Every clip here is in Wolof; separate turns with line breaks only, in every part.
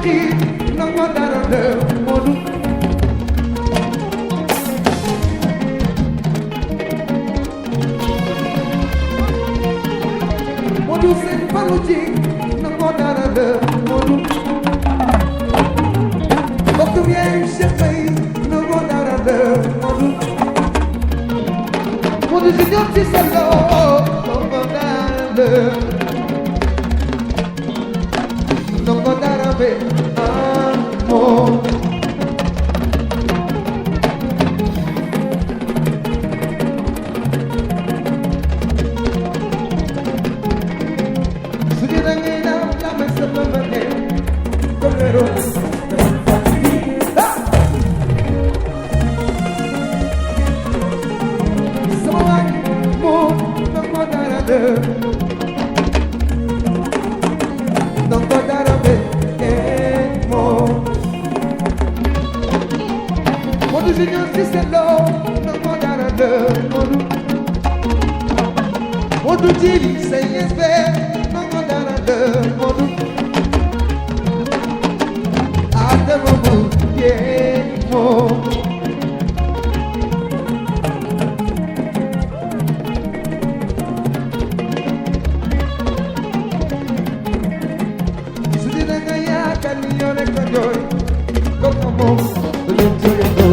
ji nango dara de Modu Modu sen Fallu ji nango dara de Modu bokkum yaay Cheikh Bay nango dara de Modu Modu si ñor ci sa loxo nango dara de nango dara be amo sudi rangi na la mesa mamane colero soan mo nango dara de nango dara be Modu Junior si selo nango dara de Modu Modu Jili CSB nango dara de Modu Adama mu ye mo Sudi nga ya kan yone ko joy ko mo lu joy ko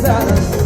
daal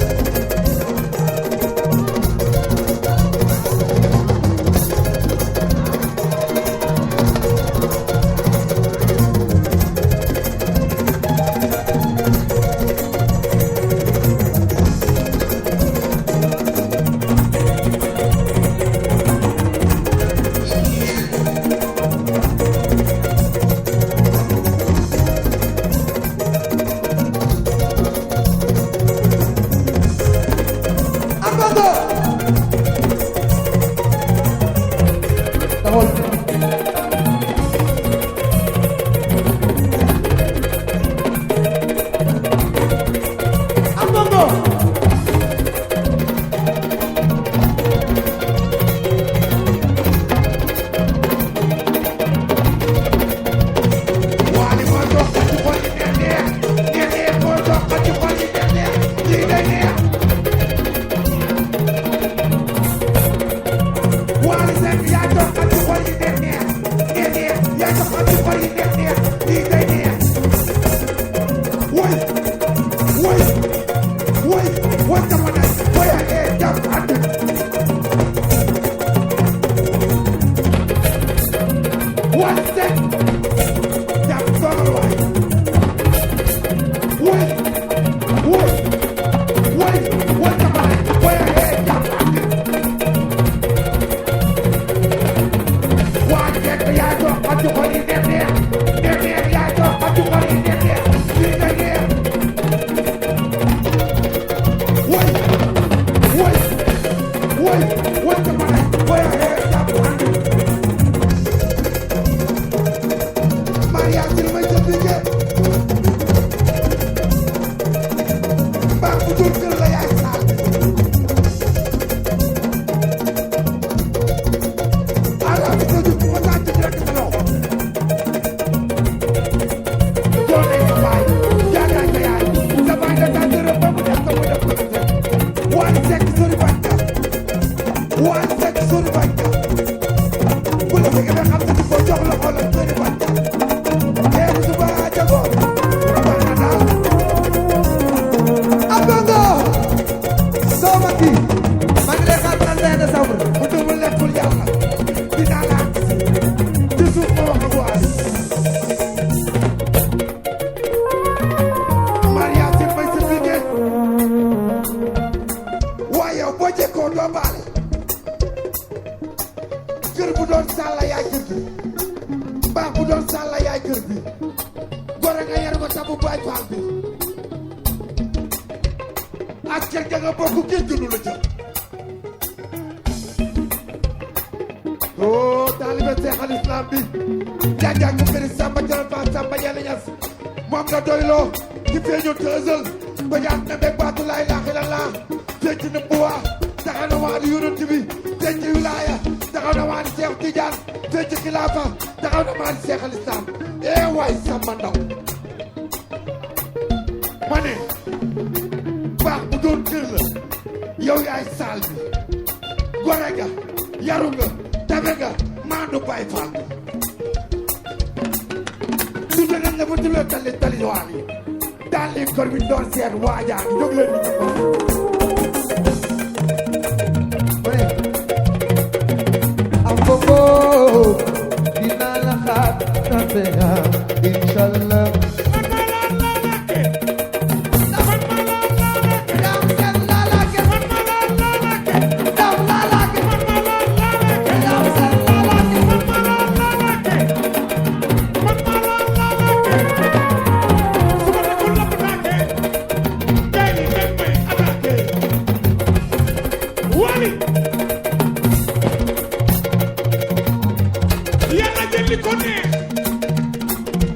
Yàlla jël li ko neex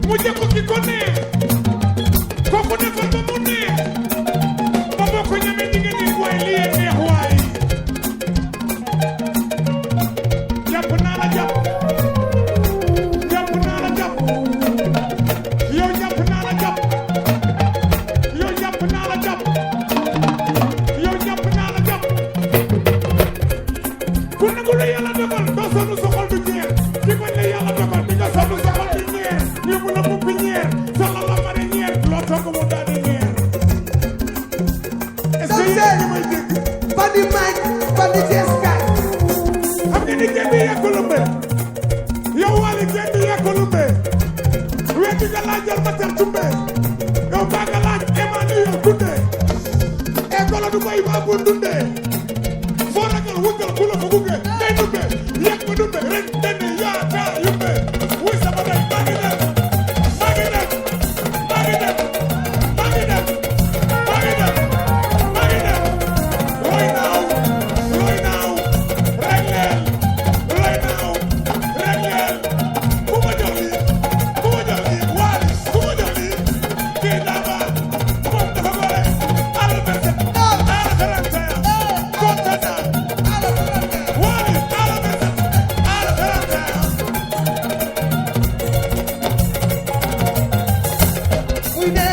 mu jëkk ki ko neex
seeni may dégg bandi Mike bandi Cees kaay xam nga ni kenn yekku lumbe yow wali kenn yekku lumbe wetti nga laajal ma tel tumbe yow baa nga laaj Emmanuel Dunde e golo du bay baa bu dunde foo ragal wugal bu la fa gunge day dumbe yekk ba dumbe ren den yaa taa yumbe wuy sama day maa ngi dem maa ngi dem maa ngi dem maa ngi dem maa ngi dem maa ngi dem roy naaw rek leen roy naaw rek leen ku ma jox lii waali ku ma jox lii kii daaba moom dafa gore ala berset ala xarantaya kontana waali ala berset ala xarantaya
muy ne